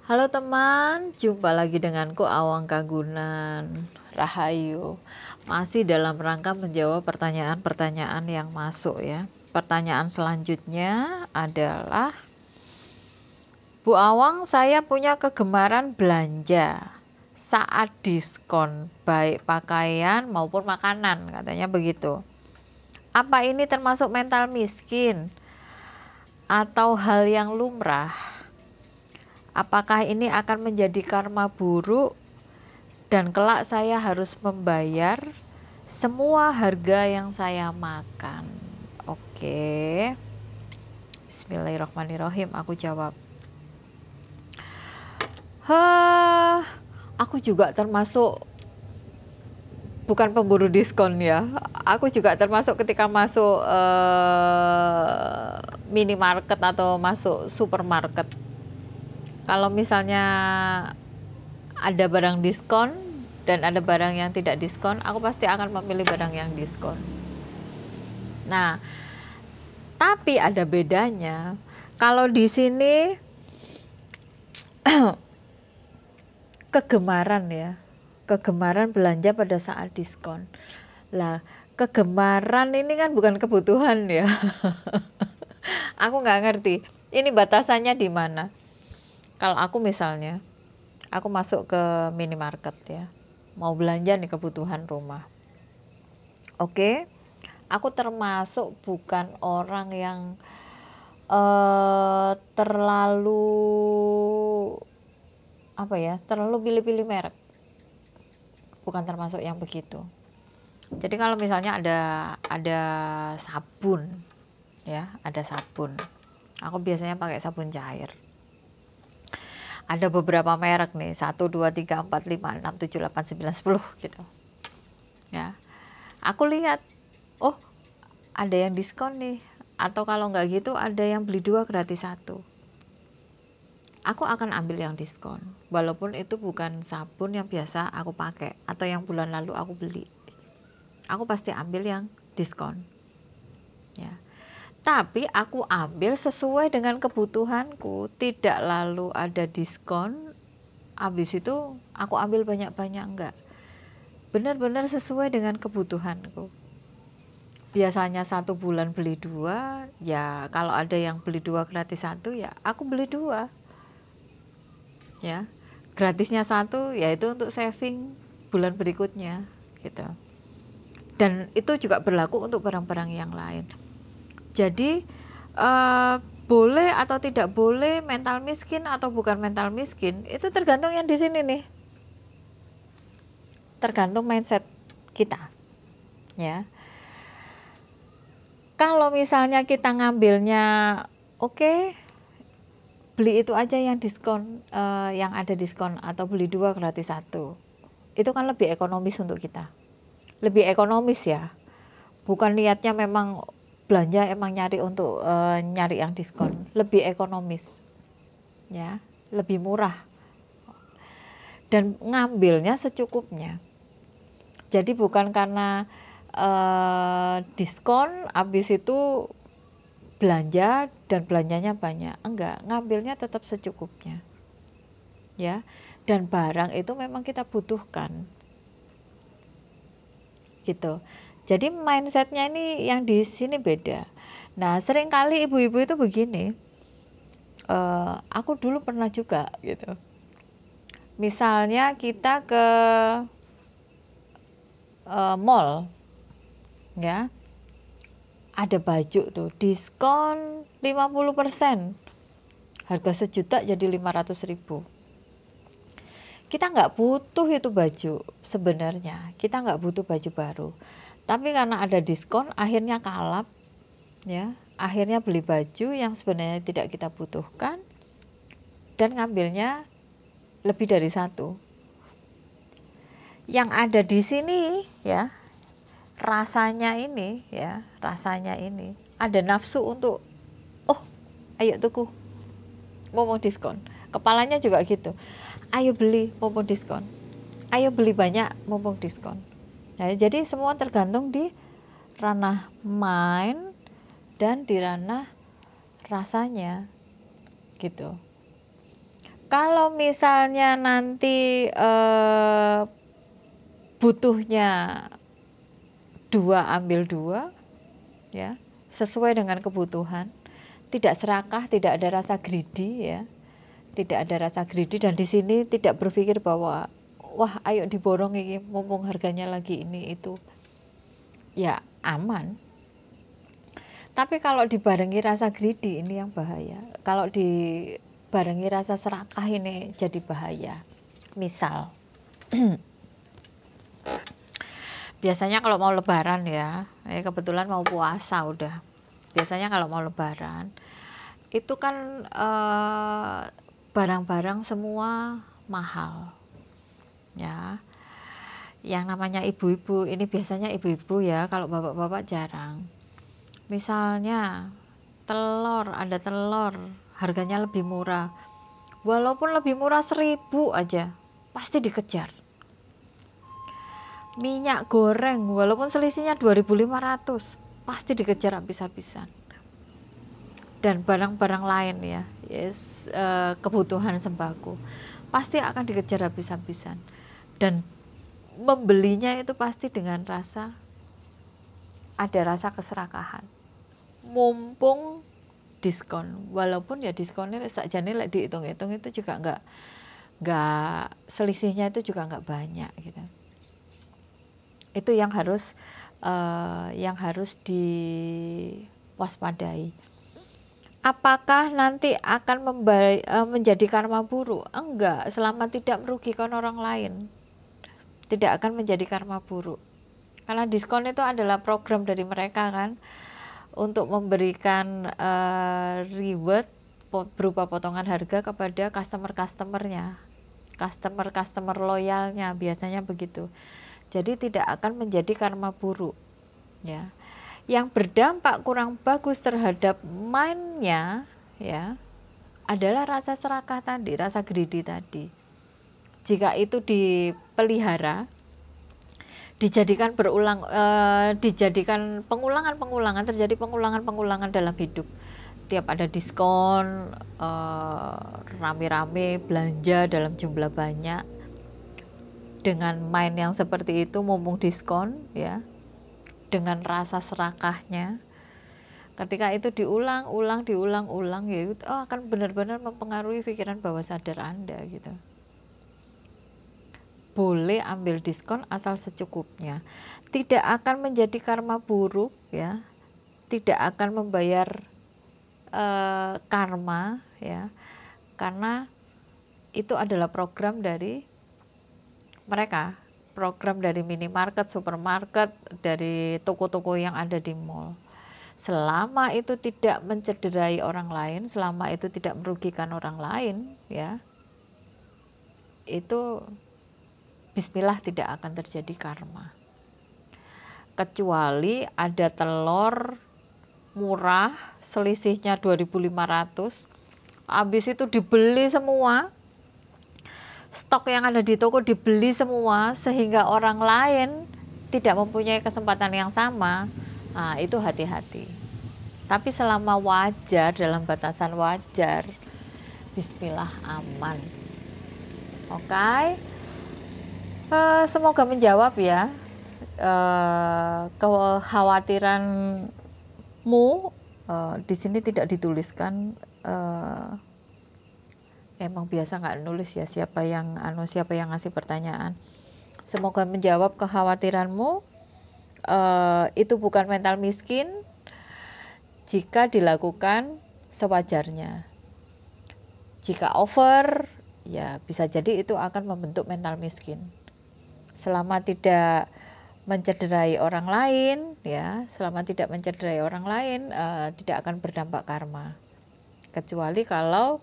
Halo teman, jumpa lagi denganku Awang Kagunan Rahayu. Masih dalam rangka menjawab pertanyaan-pertanyaan yang masuk ya. Pertanyaan selanjutnya adalah, Bu Awang, saya punya kegemaran belanja saat diskon, baik pakaian maupun makanan, katanya begitu. Apa ini termasuk mental miskin atau hal yang lumrah? Apakah ini akan menjadi karma buruk dan kelak saya harus membayar semua harga yang saya makan? Oke. Bismillahirrahmanirrahim, aku jawab. Aku juga termasuk bukan pemburu diskon ya. Aku juga termasuk ketika masuk minimarket atau masuk supermarket. Kalau misalnya ada barang diskon dan ada barang yang tidak diskon, aku pasti akan memilih barang yang diskon. Nah, tapi ada bedanya. Kalau di sini kegemaran ya, kegemaran belanja pada saat diskon. Lah, kegemaran ini kan bukan kebutuhan ya. Aku nggak ngerti. Ini batasannya di mana? Kalau aku misalnya, aku masuk ke minimarket ya, mau belanja nih kebutuhan rumah. Oke, aku termasuk bukan orang yang terlalu terlalu pilih-pilih merek. Bukan termasuk yang begitu. Jadi kalau misalnya ada sabun, ya, ada sabun. Aku biasanya pakai sabun cair. Ada beberapa merek nih, 1, 2, 3, 4, 5, 6, 7, 8, 9, 10 gitu. Ya. Aku lihat, oh ada yang diskon nih. Atau kalau nggak gitu ada yang beli 2 gratis 1. Aku akan ambil yang diskon. Walaupun itu bukan sabun yang biasa aku pakai atau yang bulan lalu aku beli. Aku pasti ambil yang diskon. Ya. Tapi aku ambil sesuai dengan kebutuhanku, tidak lalu ada diskon, habis itu aku ambil banyak-banyak, enggak. Benar-benar sesuai dengan kebutuhanku. Biasanya 1 bulan beli 2, ya kalau ada yang beli 2 gratis 1, ya aku beli 2. Ya, gratisnya 1, yaitu untuk saving bulan berikutnya, gitu. Dan itu juga berlaku untuk barang-barang yang lain. Jadi boleh atau tidak boleh mental miskin atau bukan mental miskin itu tergantung yang di sini nih, tergantung mindset kita ya. Kalau misalnya kita ngambilnya oke, beli itu aja yang diskon, yang ada diskon, atau beli 2 gratis 1, itu kan lebih ekonomis untuk kita, lebih ekonomis ya, bukan niatnya memang belanja emang nyari untuk nyari yang diskon, lebih ekonomis ya, lebih murah dan ngambilnya secukupnya. Jadi bukan karena diskon habis itu belanja dan belanjanya banyak, enggak, ngambilnya tetap secukupnya ya. Dan barang itu memang kita butuhkan gitu. Jadi mindsetnya ini yang di sini beda. Nah, seringkali ibu-ibu itu begini. Aku dulu pernah juga gitu. Misalnya kita ke mall, ya, ada baju tuh diskon 50%, harga 1 juta jadi 500.000. Kita nggak butuh itu baju sebenarnya. Kita nggak butuh baju baru. Tapi karena ada diskon, akhirnya kalap, ya, akhirnya beli baju yang sebenarnya tidak kita butuhkan dan ngambilnya lebih dari 1. Yang ada di sini, ya, rasanya ini, ya, rasanya ini ada nafsu untuk, oh, ayo tuku, mumpung diskon. Kepalanya juga gitu. Ayo beli, mumpung diskon. Ayo beli banyak, mumpung diskon. Nah, jadi semua tergantung di ranah mind dan di ranah rasanya gitu. Kalau misalnya nanti butuhnya 2 ambil 2, ya, sesuai dengan kebutuhan, tidak serakah, tidak ada rasa greedy, ya, tidak ada rasa greedy, dan di sini tidak berpikir bahwa wah ayo diborong ini mumpung harganya lagi ini itu, ya aman. Tapi kalau dibarengi rasa greedy ini yang bahaya. Kalau dibarengi rasa serakah ini jadi bahaya. Misal biasanya kalau mau lebaran ya, kebetulan mau puasa udah. Biasanya kalau mau lebaran itu kan barang-barang semua mahal. Ya. Yang namanya ibu-ibu, ini biasanya ibu-ibu ya, kalau bapak-bapak jarang. Misalnya telur, ada telur harganya lebih murah, walaupun lebih murah 1.000 aja pasti dikejar. Minyak goreng walaupun selisihnya 2.500 pasti dikejar habis-habisan. Dan barang-barang lain ya, kebutuhan sembako pasti akan dikejar habis-habisan, dan membelinya itu pasti dengan ada rasa keserakahan. Mumpung diskon, walaupun ya diskonnya sakjane lek dihitung-hitung itu juga nggak selisihnya itu juga nggak banyak gitu. Itu yang harus diwaspadai. Apakah nanti akan menjadi karma buruk? Enggak, selama tidak merugikan orang lain, tidak akan menjadi karma buruk. Karena diskon itu adalah program dari mereka kan, untuk memberikan reward berupa potongan harga kepada customer-customernya, customer loyalnya, biasanya begitu. Jadi tidak akan menjadi karma buruk, ya. Yang berdampak kurang bagus terhadap mind-nya ya adalah rasa serakah tadi, rasa greedy tadi. Jika itu dipelihara, dijadikan dijadikan pengulangan, terjadi pengulangan dalam hidup. Tiap ada diskon, rame-rame belanja dalam jumlah banyak, dengan mind yang seperti itu, mumpung diskon ya, dengan rasa serakahnya, ketika itu diulang-ulang ya itu akan benar-benar mempengaruhi pikiran bawah sadar Anda gitu. Boleh ambil diskon asal secukupnya, tidak akan menjadi karma buruk ya, tidak akan membayar karma ya, karena itu adalah program dari mereka, program dari minimarket, supermarket, dari toko-toko yang ada di mall. Selama itu tidak mencederai orang lain, selama itu tidak merugikan orang lain ya, itu bismillah tidak akan terjadi karma. Kecuali ada telur murah selisihnya 2.500, habis itu dibeli semua, stok yang ada di toko dibeli semua, sehingga orang lain tidak mempunyai kesempatan yang sama. Nah, itu hati-hati. Tapi selama wajar, dalam batasan wajar, bismillah aman. Oke. Semoga menjawab ya kekhawatiranmu. Di sini tidak dituliskan, emang biasa nggak nulis ya siapa yang ngasih pertanyaan. Semoga menjawab kekhawatiranmu. Itu bukan mental miskin jika dilakukan sewajarnya. Jika over, ya bisa jadi itu akan membentuk mental miskin. Selama tidak mencederai orang lain, ya, selama tidak mencederai orang lain, tidak akan berdampak karma. Kecuali kalau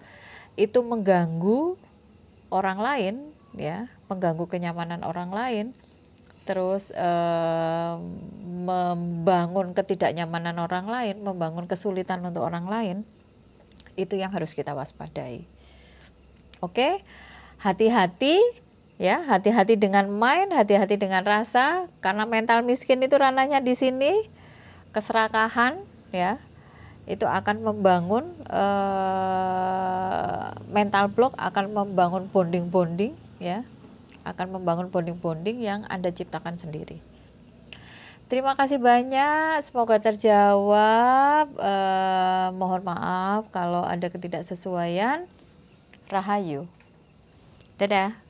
itu mengganggu orang lain, ya, mengganggu kenyamanan orang lain, terus membangun ketidaknyamanan orang lain, membangun kesulitan untuk orang lain, itu yang harus kita waspadai. Oke, hati-hati ya, hati-hati dengan mind, hati-hati dengan rasa, karena mental miskin itu ranahnya di sini, keserakahan ya, itu akan membangun mental block, akan membangun bonding-bonding ya, akan membangun bonding-bonding yang Anda ciptakan sendiri. Terima kasih banyak, semoga terjawab. Mohon maaf kalau ada ketidaksesuaian. Rahayu. Dadah.